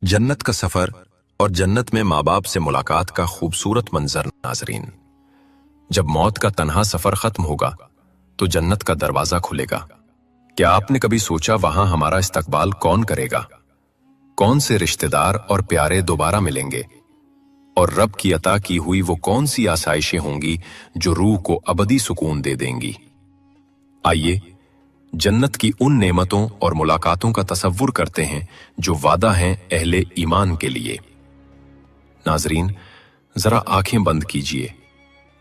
जन्नत का सफर और जन्नत में माँ बाप से मुलाकात का खूबसूरत मंजर। नाजरीन, जब मौत का तन्हा सफर खत्म होगा तो जन्नत का दरवाजा खुलेगा। क्या आपने कभी सोचा वहां हमारा इस्तकबाल कौन करेगा? कौन से रिश्तेदार और प्यारे दोबारा मिलेंगे? और रब की अता की हुई वो कौन सी आसाइशें होंगी जो रूह को अबदी सुकून दे देंगी? आइए जन्नत की उन नेमतों और मुलाकातों का तसव्वुर करते हैं जो वादा हैं अहले ईमान के लिए। नाजरीन, जरा आंखें बंद कीजिए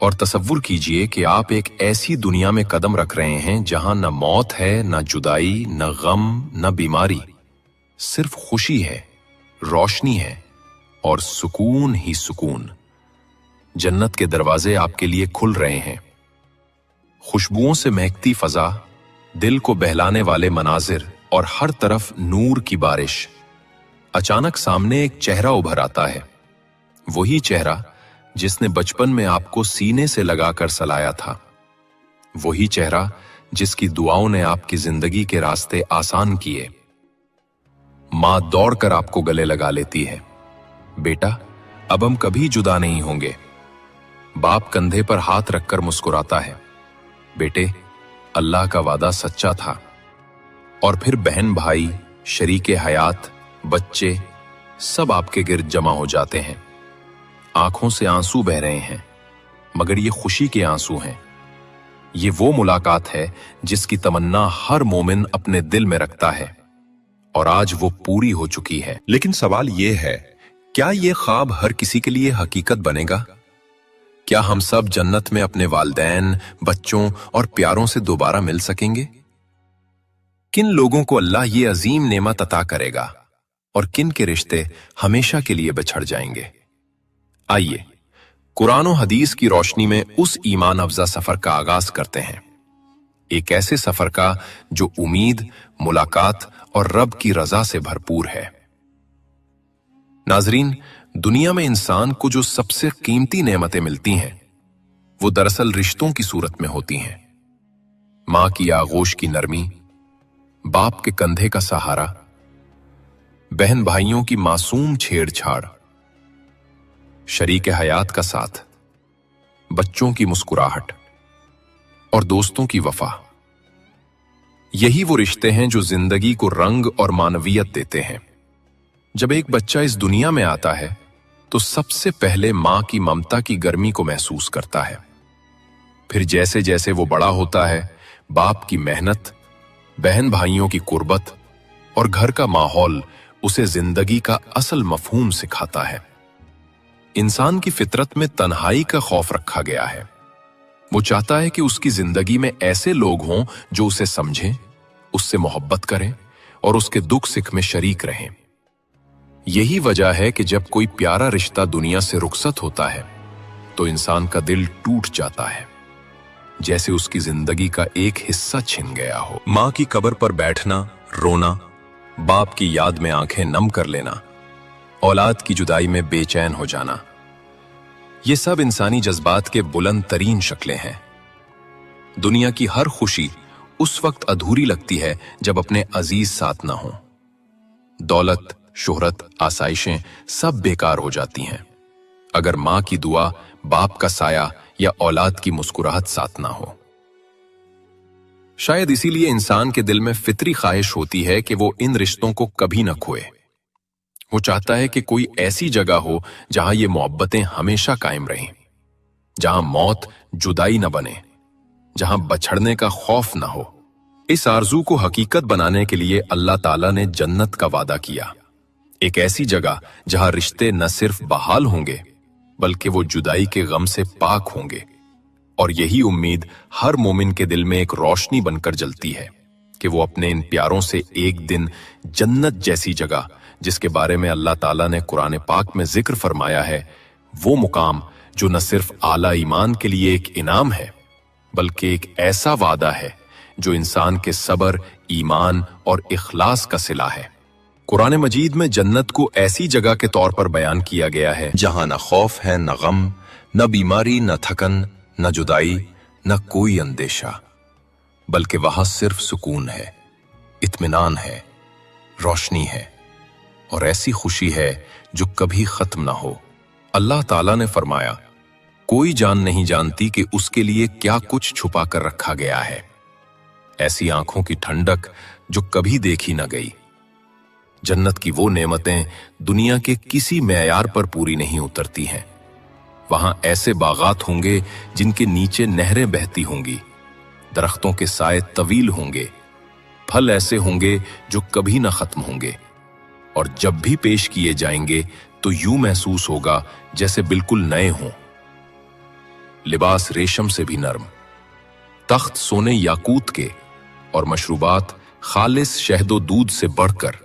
और तसव्वुर कीजिए कि आप एक ऐसी दुनिया में कदम रख रहे हैं जहां न मौत है, न जुदाई, न गम, न बीमारी, सिर्फ खुशी है, रोशनी है और सुकून ही सुकून। जन्नत के दरवाजे आपके लिए खुल रहे हैं। खुशबुओं से महकती फजा, दिल को बहलाने वाले मनाजिर और हर तरफ नूर की बारिश। अचानक सामने एक चेहरा उभर आता है, वही चेहरा जिसने बचपन में आपको सीने से लगाकर सलाया था, वही चेहरा जिसकी दुआओं ने आपकी जिंदगी के रास्ते आसान किए। मां दौड़कर आपको गले लगा लेती है, बेटा अब हम कभी जुदा नहीं होंगे। बाप कंधे पर हाथ रखकर मुस्कुराता है, बेटे अल्लाह का वादा सच्चा था। और फिर बहन भाई, शरीके हयात, बच्चे सब आपके गिर्द जमा हो जाते हैं। आंखों से आंसू बह रहे हैं, मगर ये खुशी के आंसू हैं। ये वो मुलाकात है जिसकी तमन्ना हर मोमिन अपने दिल में रखता है और आज वो पूरी हो चुकी है। लेकिन सवाल ये है, क्या ये ख्वाब हर किसी के लिए हकीकत बनेगा? क्या हम सब जन्नत में अपने वालिदैन, बच्चों और प्यारों से दोबारा मिल सकेंगे? किन लोगों को अल्लाह ये अजीम नेमत अता करेगा और किन के रिश्ते हमेशा के लिए बिछड़ जाएंगे? आइए कुरान और हदीस की रोशनी में उस ईमान अफजा सफर का आगाज करते हैं। एक ऐसे सफर का जो उम्मीद, मुलाकात और रब की रजा से भरपूर है। नाजरीन, दुनिया में इंसान को जो सबसे कीमती नेमतें मिलती हैं वो दरअसल रिश्तों की सूरत में होती हैं। मां की आगोश की नरमी, बाप के कंधे का सहारा, बहन भाइयों की मासूम छेड़छाड़, शरीके हयात का साथ, बच्चों की मुस्कुराहट और दोस्तों की वफा। यही वो रिश्ते हैं जो जिंदगी को रंग और मानवियत देते हैं। जब एक बच्चा इस दुनिया में आता है तो सबसे पहले मां की ममता की गर्मी को महसूस करता है। फिर जैसे जैसे वो बड़ा होता है, बाप की मेहनत, बहन भाइयों की कुर्बत और घर का माहौल उसे जिंदगी का असल मफहूम सिखाता है। इंसान की फितरत में तन्हाई का खौफ रखा गया है। वो चाहता है कि उसकी जिंदगी में ऐसे लोग हों जो उसे समझें, उससे मोहब्बत करें और उसके दुख सुख में शरीक रहें। यही वजह है कि जब कोई प्यारा रिश्ता दुनिया से रुखसत होता है तो इंसान का दिल टूट जाता है, जैसे उसकी जिंदगी का एक हिस्सा छिन गया हो। मां की कब्र पर बैठना, रोना, बाप की याद में आंखें नम कर लेना, औलाद की जुदाई में बेचैन हो जाना, ये सब इंसानी जज्बात के बुलंद तरीन शक्लें हैं। दुनिया की हर खुशी उस वक्त अधूरी लगती है जब अपने अजीज साथ ना हो। दौलत, शोहरत, आसाइशें सब बेकार हो जाती हैं अगर मां की दुआ, बाप का साया या औलाद की मुस्कुराहट साथ ना हो। शायद इसीलिए इंसान के दिल में फितरी ख्वाहिश होती है कि वो इन रिश्तों को कभी न खोए। वो चाहता है कि कोई ऐसी जगह हो जहां ये मोहब्बतें हमेशा कायम रहें, जहां मौत जुदाई न बने, जहां बछड़ने का खौफ न हो। इस आरजू को हकीकत बनाने के लिए अल्लाह ताला ने जन्नत का वादा किया, एक ऐसी जगह जहां रिश्ते न सिर्फ बहाल होंगे बल्कि वो जुदाई के गम से पाक होंगे। और यही उम्मीद हर मोमिन के दिल में एक रोशनी बनकर जलती है कि वो अपने इन प्यारों से एक दिन जन्नत जैसी जगह, जिसके बारे में अल्लाह ताला ने कुरान पाक में जिक्र फरमाया है, वो मुकाम जो न सिर्फ आला ईमान के लिए एक इनाम है बल्कि एक ऐसा वादा है जो इंसान के सब्र, ईमान और इखलास का सिला है। कुरान मजीद में जन्नत को ऐसी जगह के तौर पर बयान किया गया है जहां न खौफ है, न गम, न बीमारी, न थकन, न जुदाई, न कोई अंदेशा, बल्कि वहां सिर्फ सुकून है, इत्मीनान है, रोशनी है اور ایسی خوشی ہے جو کبھی ختم نہ ہو۔ اللہ تعالیٰ نے فرمایا، کوئی جان نہیں جانتی کہ اس کے لیے کیا کچھ چھپا کر رکھا گیا ہے۔ ایسی آنکھوں کی ٹھنڈک جو کبھی دیکھی نہ گئی۔ جنت کی وہ نعمتیں دنیا کے کسی معیار پر پوری نہیں اترتی ہیں۔ وہاں ایسے باغات ہوں گے جن کے نیچے نہریں بہتی ہوں گی، درختوں کے سائے طویل ہوں گے، پھل ایسے ہوں گے جو کبھی نہ ختم ہوں گے، اور جب بھی پیش کیے جائیں گے تو یوں محسوس ہوگا جیسے بالکل نئے ہوں۔ لباس ریشم سے بھی نرم، تخت سونے یاقوت کے، اور مشروبات خالص شہد و دودھ سے بڑھ کر،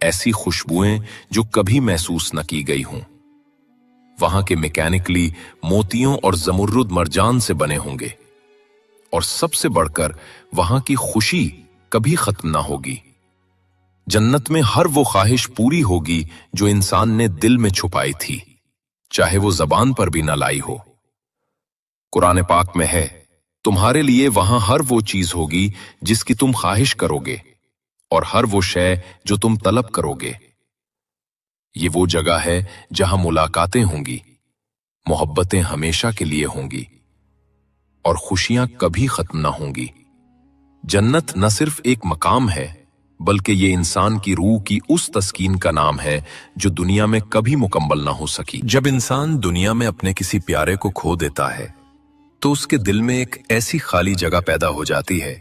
ایسی خوشبوئیں جو کبھی محسوس نہ کی گئی ہوں۔ وہاں کے میکینکلی موتیوں اور زمرد مرجان سے بنے ہوں گے، اور سب سے بڑھ کر وہاں کی خوشی کبھی ختم نہ ہوگی۔ جنت میں ہر وہ خواہش پوری ہوگی جو انسان نے دل میں چھپائی تھی، چاہے وہ زبان پر بھی نہ لائی ہو۔ قرآن پاک میں ہے، تمہارے لیے وہاں ہر وہ چیز ہوگی جس کی تم خواہش کرو گے، اور ہر وہ شے جو تم طلب کرو گے۔ یہ وہ جگہ ہے جہاں ملاقاتیں ہوں گی، محبتیں ہمیشہ کے لیے ہوں گی، اور خوشیاں کبھی ختم نہ ہوں گی۔ جنت نہ صرف ایک مقام ہے، بلکہ یہ انسان کی روح کی اس تسکین کا نام ہے جو دنیا میں کبھی مکمل نہ ہو سکی۔ جب انسان دنیا میں اپنے کسی پیارے کو کھو دیتا ہے تو اس کے دل میں ایک ایسی خالی جگہ پیدا ہو جاتی ہے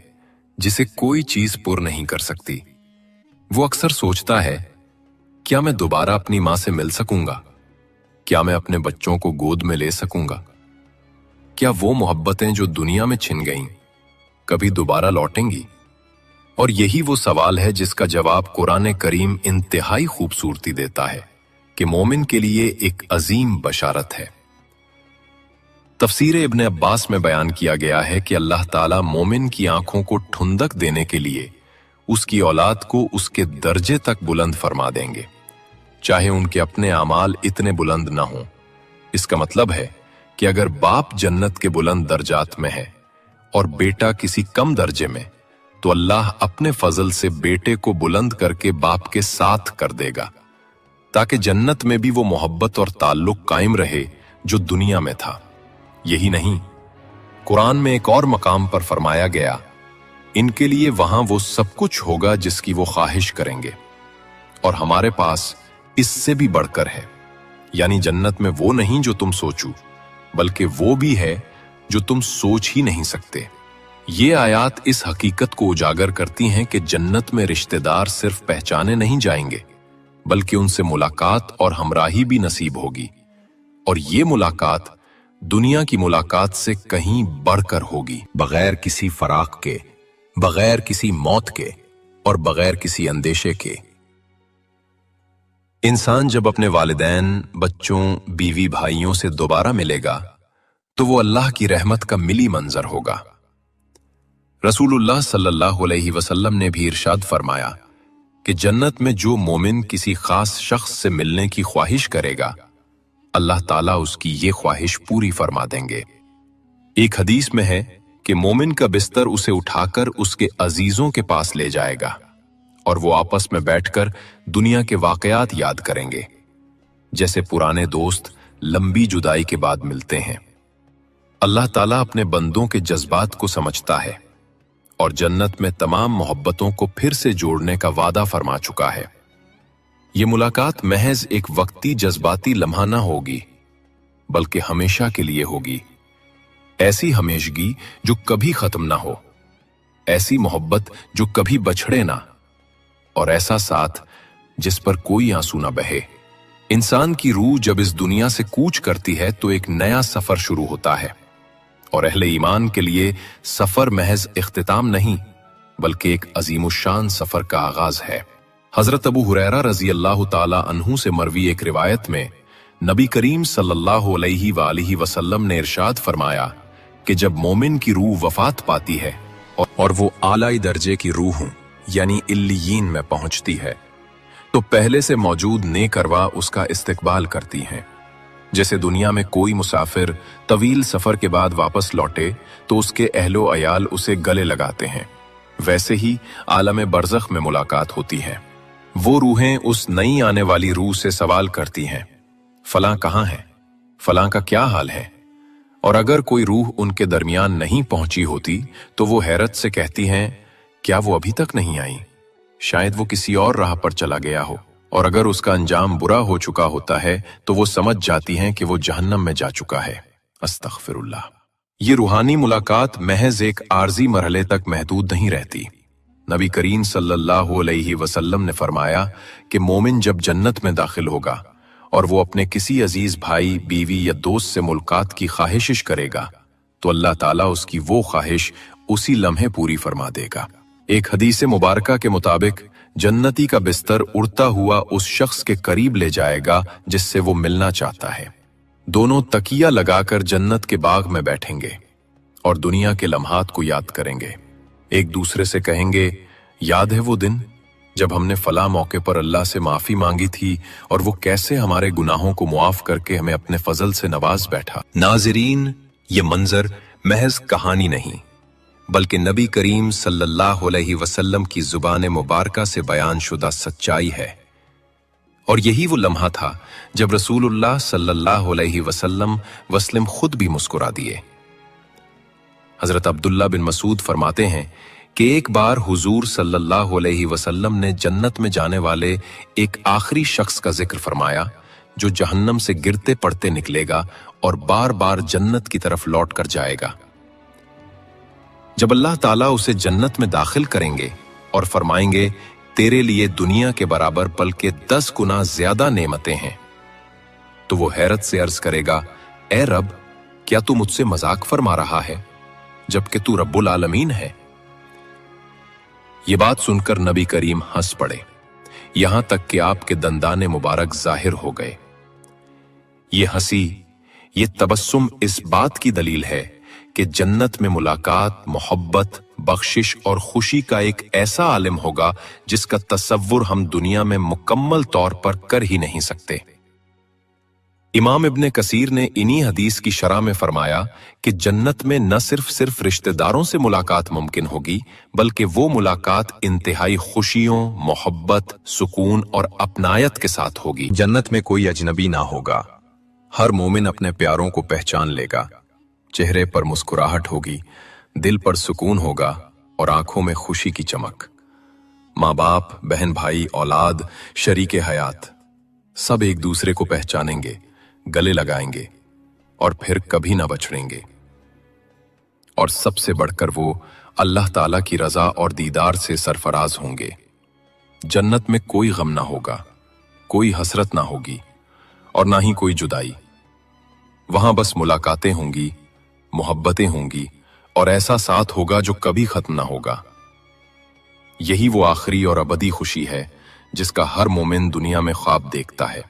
جسے کوئی چیز پر نہیں کر سکتی۔ وہ اکثر سوچتا ہے، کیا میں دوبارہ اپنی ماں سے مل سکوں گا؟ کیا میں اپنے بچوں کو گود میں لے سکوں گا؟ کیا وہ محبتیں جو دنیا میں چھن گئیں کبھی دوبارہ لوٹیں گی؟ اور یہی وہ سوال ہے جس کا جواب قرآن کریم انتہائی خوبصورتی دیتا ہے کہ مومن کے لیے ایک عظیم بشارت ہے۔ تفسیر ابن عباس میں بیان کیا گیا ہے کہ اللہ تعالیٰ مومن کی آنکھوں کو ٹھنڈک دینے کے لیے اس کی اولاد کو اس کے درجے تک بلند فرما دیں گے، چاہے ان کے اپنے اعمال اتنے بلند نہ ہوں۔ اس کا مطلب ہے کہ اگر باپ جنت کے بلند درجات میں ہے اور بیٹا کسی کم درجے میں، تو اللہ اپنے فضل سے بیٹے کو بلند کر کے باپ کے ساتھ کر دے گا، تاکہ جنت میں بھی وہ محبت اور تعلق قائم رہے جو دنیا میں تھا۔ یہی نہیں، قرآن میں ایک اور مقام پر فرمایا گیا، ان کے لیے وہاں وہ سب کچھ ہوگا جس کی وہ خواہش کریں گے، اور ہمارے پاس اس سے بھی بڑھ کر ہے۔ یعنی جنت میں وہ نہیں جو تم سوچو، بلکہ وہ بھی ہے جو تم سوچ ہی نہیں سکتے۔ یہ آیات اس حقیقت کو اجاگر کرتی ہیں کہ جنت میں رشتہ دار صرف پہچانے نہیں جائیں گے، بلکہ ان سے ملاقات اور ہمراہی بھی نصیب ہوگی، اور یہ ملاقات دنیا کی ملاقات سے کہیں بڑھ کر ہوگی، بغیر کسی فراق کے، بغیر کسی موت کے، اور بغیر کسی اندیشے کے۔ انسان جب اپنے والدین، بچوں، بیوی، بھائیوں سے دوبارہ ملے گا تو وہ اللہ کی رحمت کا ملی منظر ہوگا۔ رسول اللہ صلی اللہ علیہ وسلم نے بھی ارشاد فرمایا کہ جنت میں جو مومن کسی خاص شخص سے ملنے کی خواہش کرے گا، اللہ تعالیٰ اس کی یہ خواہش پوری فرما دیں گے۔ ایک حدیث میں ہے کہ مومن کا بستر اسے اٹھا کر اس کے عزیزوں کے پاس لے جائے گا، اور وہ آپس میں بیٹھ کر دنیا کے واقعات یاد کریں گے، جیسے پرانے دوست لمبی جدائی کے بعد ملتے ہیں۔ اللہ تعالیٰ اپنے بندوں کے جذبات کو سمجھتا ہے، اور جنت میں تمام محبتوں کو پھر سے جوڑنے کا وعدہ فرما چکا ہے۔ یہ ملاقات محض ایک وقتی جذباتی لمحہ نہ ہوگی، بلکہ ہمیشہ کے لیے ہوگی۔ ایسی ہمیشگی جو کبھی ختم نہ ہو، ایسی محبت جو کبھی بچھڑے نہ، اور ایسا ساتھ جس پر کوئی آنسو نہ بہے۔ انسان کی روح جب اس دنیا سے کوچ کرتی ہے تو ایک نیا سفر شروع ہوتا ہے، اور اہل ایمان کے لیے سفر محض اختتام نہیں، بلکہ ایک عظیم الشان سفر کا آغاز ہے۔ حضرت ابو ہریرہ رضی اللہ تعالی عنہ سے مروی ایک روایت میں نبی کریم صلی اللہ علیہ وآلہ وسلم نے ارشاد فرمایا کہ جب مومن کی روح وفات پاتی ہے اور وہ اعلی درجے کی روح یعنی علیین میں پہنچتی ہے، تو پہلے سے موجود نیک ارواح اس کا استقبال کرتی ہیں۔ جیسے دنیا میں کوئی مسافر طویل سفر کے بعد واپس لوٹے تو اس کے اہل و عیال اسے گلے لگاتے ہیں، ویسے ہی عالم برزخ میں ملاقات ہوتی ہے۔ वो रूहें उस नई आने वाली रूह से सवाल करती हैं, फलां कहाँ है, फलां का क्या हाल है। और अगर कोई रूह उनके दरमियान नहीं पहुंची होती तो वो हैरत से कहती हैं, क्या वो अभी तक नहीं आई, शायद वो किसी और राह पर चला गया हो। और अगर उसका अंजाम बुरा हो चुका होता है तो वो समझ जाती हैं कि वो जहन्नम में जा चुका है। अस्तगफिरुल्लाह। ये रूहानी मुलाकात महज एक आर्जी मरहले तक महदूद नहीं रहती। नबी करीम सल्लल्लाहु अलैहि वसल्लम ने फरमाया कि मोमिन जब जन्नत में दाखिल होगा और वो अपने किसी अजीज भाई, बीवी या दोस्त से मुलाकात की ख्वाहिश करेगा तो अल्लाह ताला उसकी वो ख्वाहिश उसी लम्हे पूरी फरमा देगा। एक हदीस मुबारका के मुताबिक जन्नती का बिस्तर उड़ता हुआ उस शख्स के करीब ले जाएगा जिससे वो मिलना चाहता है। दोनों तकिया लगाकर जन्नत के बाग में बैठेंगे और दुनिया के लम्हात को याद करेंगे। एक दूसरे से कहेंगे, याद है वो दिन जब हमने फला मौके पर अल्लाह से माफी मांगी थी और वो कैसे हमारे गुनाहों को मुआफ करके हमें अपने फजल से नवाज बैठा। नाज़रीन, ये मंजर महज कहानी नहीं बल्कि नबी करीम सल्लल्लाहु अलैहि वसल्लम की जुबान मुबारका से बयान शुदा सच्चाई है। और यही वो लम्हा था जब रसूलुल्लाह सल्लल्लाहु अलैहि वसल्लम खुद भी मुस्कुरा दिए। हजरत अब्दुल्ला बिन मसूद फरमाते हैं कि एक बार हुजूर सल्लल्लाहु अलैहि वसल्लम ने जन्नत में जाने वाले एक आखिरी शख्स का जिक्र फरमाया जो जहन्नम से गिरते पड़ते निकलेगा और बार बार जन्नत की तरफ लौट कर जाएगा। जब अल्लाह ताला उसे जन्नत में दाखिल करेंगे और फरमाएंगे, तेरे लिए दुनिया के बराबर बल्कि 10 गुना ज्यादा नेमतें हैं, तो वो हैरत से अर्ज करेगा, ए रब, क्या तू मुझसे मजाक फरमा रहा है जबकि तू रब्बुल आलमीन है। ये बात सुनकर नबी करीम हंस पड़े, यहां तक कि आपके दंदाने मुबारक जाहिर हो गए। ये हंसी, ये तबस्सुम इस बात की दलील है कि जन्नत में मुलाकात, मोहब्बत, बख्शिश और खुशी का एक ऐसा आलिम होगा जिसका तसव्वुर हम दुनिया में मुकम्मल तौर पर कर ही नहीं सकते। इमाम इब्ने कसीर ने इन्हीं हदीस की शरह में फरमाया कि जन्नत में न सिर्फ रिश्तेदारों से मुलाकात मुमकिन होगी बल्कि वो मुलाकात इंतहाई खुशियों, मोहब्बत, सुकून और अपनायत के साथ होगी। जन्नत में कोई अजनबी ना होगा, हर मोमिन अपने प्यारों को पहचान लेगा, चेहरे पर मुस्कुराहट होगी, दिल पर सुकून होगा और आंखों में खुशी की चमक। माँ बाप, बहन भाई, औलाद, शरीके हयात सब एक दूसरे को पहचानेंगे, गले लगाएंगे और फिर कभी ना बछड़ेंगे। और सबसे बढ़कर वो अल्लाह ताला की रजा और दीदार से सरफराज होंगे। जन्नत में कोई गम ना होगा, कोई हसरत ना होगी और ना ही कोई जुदाई। वहां बस मुलाकातें होंगी, मोहब्बतें होंगी और ऐसा साथ होगा जो कभी खत्म ना होगा। यही वो आखिरी और अबदी खुशी है जिसका हर मोमिन दुनिया में ख्वाब देखता है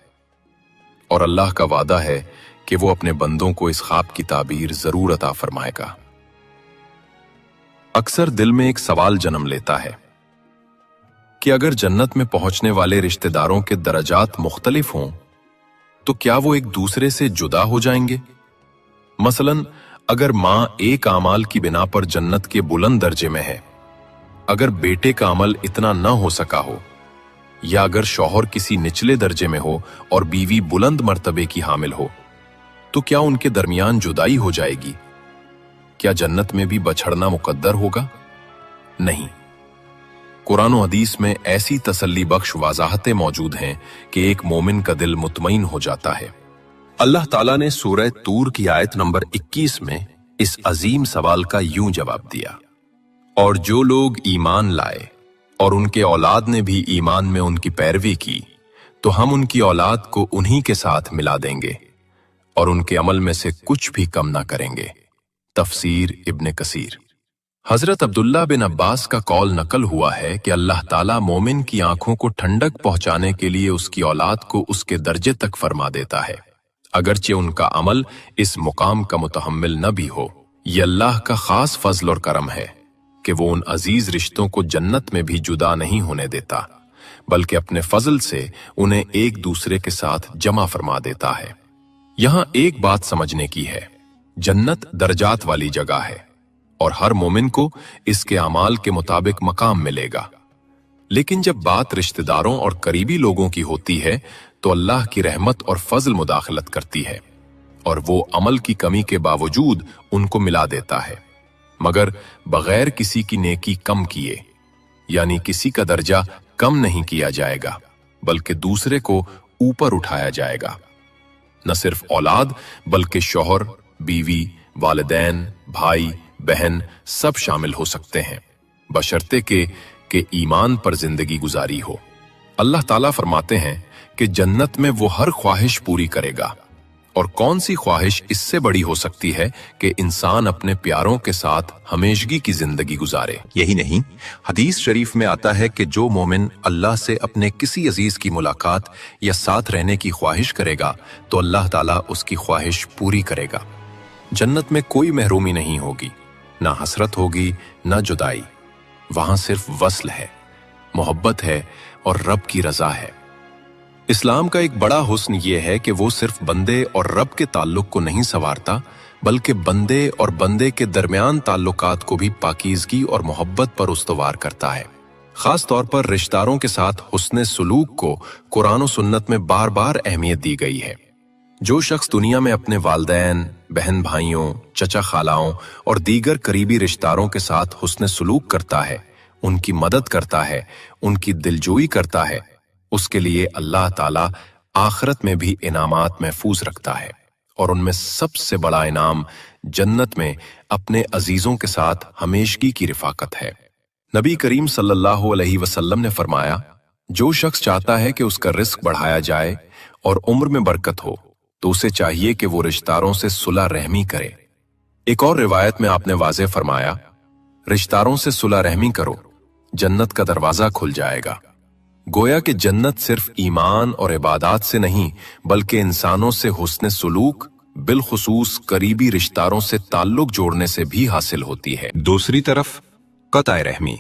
और अल्लाह का वादा है कि वो अपने बंदों को इस ख्वाब की ताबीर जरूर अता फरमाएगा। अक्सर दिल में एक सवाल जन्म लेता है कि अगर जन्नत में पहुंचने वाले रिश्तेदारों के दर्जात मुख्तलिफ हों तो क्या वो एक दूसरे से जुदा हो जाएंगे। मसलन अगर मां एक अमाल की बिना पर जन्नत के बुलंद दर्जे में है, अगर बेटे का अमल इतना न हो सका हो, या अगर शौहर किसी निचले दर्जे में हो और बीवी बुलंद मर्तबे की हामिल हो, तो क्या उनके दरमियान जुदाई हो जाएगी। क्या जन्नत में भी बछड़ना मुकद्दर होगा? नहीं। कुरान और हदीस में ऐसी तसल्ली बख्श वाज़ाहतें मौजूद हैं कि एक मोमिन का दिल मुतमईन हो जाता है। अल्लाह ताला ने सूरह तूर की आयत नंबर 21 में इस अजीम सवाल का यूं जवाब दिया, और जो लोग ईमान लाए और उनके औलाद ने भी ईमान में उनकी पैरवी की तो हम उनकी औलाद को उन्हीं के साथ मिला देंगे और उनके अमल में से कुछ भी कम ना करेंगे। तफसीर इब्ने कसीर। हजरत अब्दुल्ला बिन अब्बास का कौल नकल हुआ है कि अल्लाह ताला मोमिन की आंखों को ठंडक पहुंचाने के लिए उसकी औलाद को उसके दर्जे तक फरमा देता है, अगरचे उनका अमल इस मुकाम का मुतहम्मिल न भी हो। ये अल्लाह का खास फजल और करम है कि वो उन अजीज रिश्तों को जन्नत में भी जुदा नहीं होने देता, बल्कि अपने फजल से उन्हें एक दूसरे के साथ जमा फरमा देता है। यहां एक बात समझने की है, जन्नत दर्जात वाली जगह है और हर मोमिन को इसके अमाल के मुताबिक मकाम मिलेगा, लेकिन जब बात रिश्तेदारों और करीबी लोगों की होती है तो अल्लाह की रहमत और फजल मुदाखलत करती है और वो अमल की कमी के बावजूद उनको मिला देता है, मगर बगैर किसी की नेकी कम किए, यानी किसी का दर्जा कम नहीं किया जाएगा बल्कि दूसरे को ऊपर उठाया जाएगा। न सिर्फ औलाद बल्कि शौहर, बीवी, वालिदैन, भाई, बहन सब शामिल हो सकते हैं, बशर्ते के ईमान पर जिंदगी गुजारी हो। अल्लाह ताला फरमाते हैं कि जन्नत में वो हर ख्वाहिश पूरी करेगा, और कौन सी ख्वाहिश इससे बड़ी हो सकती है कि इंसान अपने प्यारों के साथ हमेशगी की जिंदगी गुजारे। यही नहीं, हदीस शरीफ में आता है कि जो मोमिन अल्लाह से अपने किसी अजीज की मुलाकात या साथ रहने की ख्वाहिश करेगा तो अल्लाह ताला उसकी ख्वाहिश पूरी करेगा। जन्नत में कोई महरूमी नहीं होगी, ना हसरत होगी, ना जुदाई। वहां सिर्फ वस्ल है, मोहब्बत है और रब की रजा है। इस्लाम का एक बड़ा हुस्न ये है कि वो सिर्फ बंदे और रब के ताल्लुक को नहीं संवारता, बल्कि बंदे और बंदे के दरमियान ताल्लुकात को भी पाकीज़गी और मोहब्बत पर उस्तवार करता है। खास तौर पर रिश्तेदारों के साथ हुस्न सुलूक को कुरान और सुन्नत में बार बार अहमियत दी गई है। जो शख्स दुनिया में अपने वालिदैन, बहन भाइयों, चचा खालाओं और दीगर करीबी रिश्तेदारों के साथ हुस्न सुलूक करता है, उनकी मदद करता है, उनकी दिलजोई करता है, उसके लिए अल्लाह ताला आखिरत में भी इनामात महफूज रखता है, और उनमें सबसे बड़ा इनाम जन्नत में अपने अजीजों के साथ हमेशगी की रिफाकत है। नबी करीम सल्लल्लाहु अलैहि वसल्लम ने फरमाया, जो शख्स चाहता है कि उसका रिस्क बढ़ाया जाए और उम्र में बरकत हो तो उसे चाहिए कि वो रिश्तेदारों से सुलह रहमी करे। एक और रिवायत में आपने वाज़ेह फरमाया, रिश्तेदारों से सुलह रहमी करो, जन्नत का दरवाजा खुल जाएगा। गोया कि जन्नत सिर्फ ईमान और इबादत से नहीं बल्कि इंसानों से हुस्न सुलूक, बिलखुसूस करीबी रिश्तेदारों से ताल्लुक जोड़ने से भी हासिल होती है। दूसरी तरफ कताए रहमी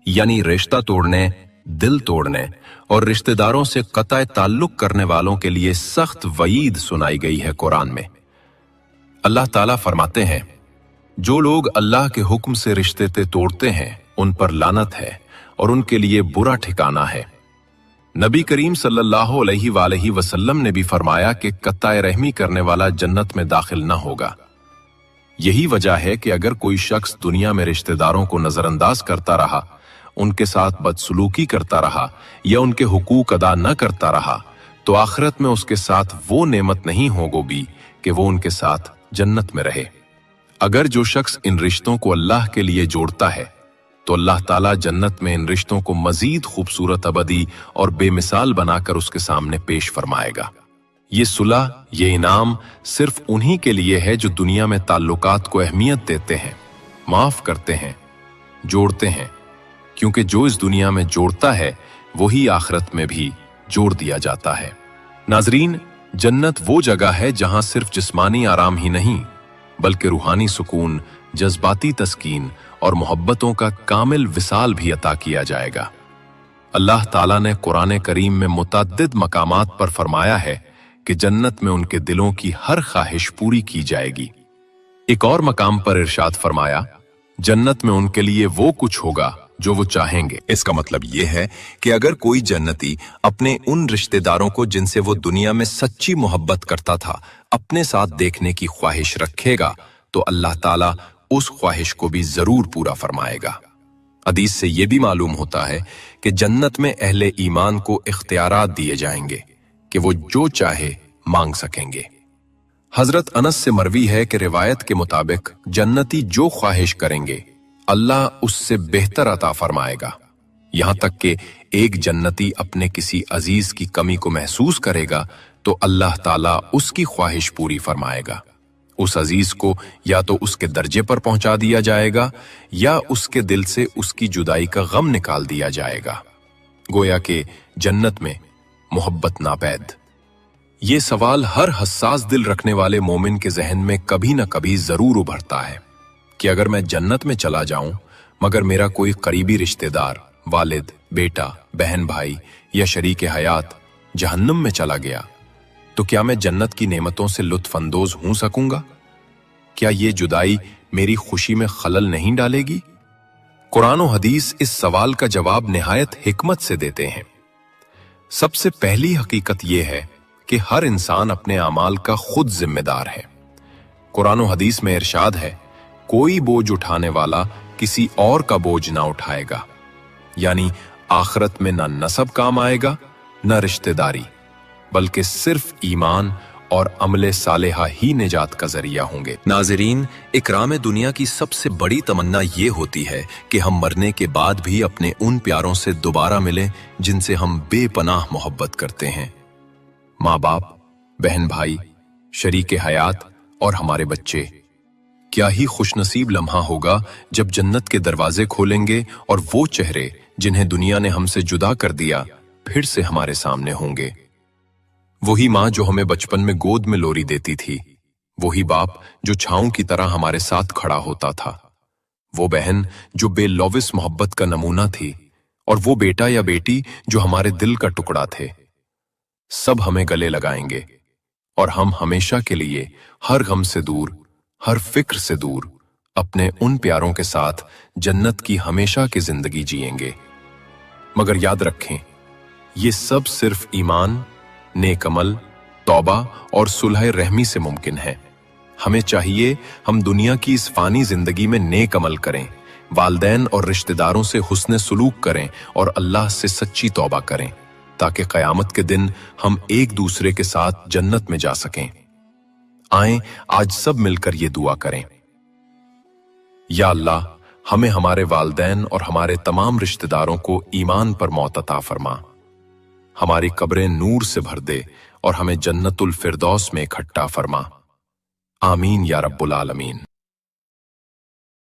यानी रिश्ता तोड़ने, दिल तोड़ने और रिश्तेदारों से कताए ताल्लुक करने वालों के लिए सख्त वईद सुनाई गई है कुरान में। अल्लाह ताला फरमाते हैं, जो लोग अल्लाह के हुक्म से रिश्ते तोड़ते हैं उन पर लानत है और उनके लिए बुरा ठिकाना है। नबी करीम सल्लल्लाहु अलैहि वसल्लम ने भी फरमाया कि कत्ताए रहमी करने वाला जन्नत में दाखिल न होगा। यही वजह है कि अगर कोई शख्स दुनिया में रिश्तेदारों को नजरअंदाज करता रहा, उनके साथ बदसलूकी करता रहा या उनके हुकूक अदा न करता रहा, तो आखिरत में उसके साथ वो नेमत नहीं होगी कि वो उनके साथ जन्नत में रहे। अगर जो शख्स इन रिश्तों को अल्लाह के लिए जोड़ता है तो अल्लाह ताला जन्नत में इन रिश्तों को मजीद खूबसूरत, अबदी और बेमिसाल बनाकर उसके सामने पेश फरमाएगा। ये सुलह, ये इनाम सिर्फ उन्हीं के लिए है जो दुनिया में ताल्लुकात को अहमियत देते हैं, माफ करते हैं, जोड़ते हैं, क्योंकि जो इस दुनिया में जोड़ता है वही आखिरत में भी जोड़ दिया जाता है। नाजरीन, जन्नत वो जगह है जहां सिर्फ जिस्मानी आराम ही नहीं बल्कि रूहानी सुकून, जज्बाती तस्कीन और मोहब्बतों का कामिल विसाल भी अता किया जाएगा। अल्लाह ताला ने कुरान करीम में मुतअद्दिद मकामात पर फरमाया है कि जन्नत में उनके दिलों की हर ख्वाहिश पूरी की जाएगी। एक और मकाम पर इरशाद फरमाया, जन्नत में उनके लिए वो कुछ होगा जो वो चाहेंगे। इसका मतलब ये है कि अगर कोई जन्नती अपने उन रिश्तेदारों को जिनसे वो दुनिया में सच्ची मोहब्बत करता था अपने साथ देखने की ख्वाहिश रखेगा तो अल्लाह ताला उस ख्वाहिश को भी जरूर पूरा फरमाएगा। हदीस से यह भी मालूम होता है कि जन्नत में अहले ईमान को इख्तियारात दिए जाएंगे कि वो जो चाहे मांग सकेंगे। हजरत अनस से मरवी है कि रिवायत के मुताबिक जन्नती जो ख्वाहिश करेंगे अल्लाह उससे बेहतर अता फरमाएगा। यहां तक कि एक जन्नती अपने किसी अजीज की कमी को महसूस करेगा तो अल्लाह ताला उसकी ख्वाहिश पूरी फरमाएगा। उस अजीज को या तो उसके दर्जे पर पहुंचा दिया जाएगा या उसके दिल से उसकी जुदाई का गम निकाल दिया जाएगा। गोया कि जन्नत में मोहब्बत नापैद। ये सवाल हर हसास दिल रखने वाले मोमिन के जहन में कभी न कभी जरूर उभरता है कि अगर मैं जन्नत में चला जाऊं मगर मेरा कोई करीबी रिश्तेदार, वालिद, बेटा, बहन भाई या शरीक हयात जहन्नुम में चला गया तो क्या मैं जन्नत की नेमतों से लुत्फ अंदोज हो सकूंगा? क्या ये जुदाई मेरी खुशी में खलल नहीं डालेगी? कुरान और हदीस इस सवाल का जवाब निहायत हिकमत से देते हैं। सबसे पहली हकीकत यह है कि हर इंसान अपने अमाल का खुद जिम्मेदार है। कुरान और हदीस में इरशाद है, कोई बोझ उठाने वाला किसी और का बोझ ना उठाएगा, यानी आखिरत में ना नसब काम आएगा न रिश्तेदारी, बल्कि सिर्फ ईमान और अमले सालेहा ही निजात का जरिया होंगे। नाज़रीन, इकराम दुनिया की सबसे बड़ी तमन्ना ये होती है कि हम मरने के बाद भी अपने उन प्यारों से दोबारा मिलें जिनसे हम बेपनाह मोहब्बत करते हैं। माँ बाप, बहन भाई, शरीके हयात और हमारे बच्चे। क्या ही खुशनसीब लम्हा होगा जब जन्नत के दरवाजे खोलेंगे और वो चेहरे जिन्हें दुनिया ने हमसे जुदा कर दिया फिर से हमारे सामने होंगे। वही माँ जो हमें बचपन में गोद में लोरी देती थी, वही बाप जो छांव की तरह हमारे साथ खड़ा होता था, वो बहन जो बेलौविस मोहब्बत का नमूना थी, और वो बेटा या बेटी जो हमारे दिल का टुकड़ा थे। सब हमें गले लगाएंगे और हम हमेशा के लिए हर गम से दूर, हर फिक्र से दूर अपने उन प्यारों के साथ जन्नत की हमेशा की जिंदगी जिएंगे। मगर याद रखें, ये सब सिर्फ ईमान, नेक अमल, तौबा और सुलह रहमी से मुमकिन है। हमें चाहिए हम दुनिया की इस फानी जिंदगी में नेक अमल करें, वालदैन और रिश्तेदारों से हुस्न सुलूक करें और अल्लाह से सच्ची तौबा करें, ताकि क़यामत के दिन हम एक दूसरे के साथ जन्नत में जा सकें। आएं आज सब मिलकर ये दुआ करें, या अल्लाह, हमें हमारे वालदैन और हमारे तमाम रिश्तेदारों को ईमान पर मौत अता फरमा, हमारी कब्रें नूर से भर दे और हमें जन्नतुल फिरदौस में इकट्ठा फरमा। आमीन या रब्बुल आलमीन।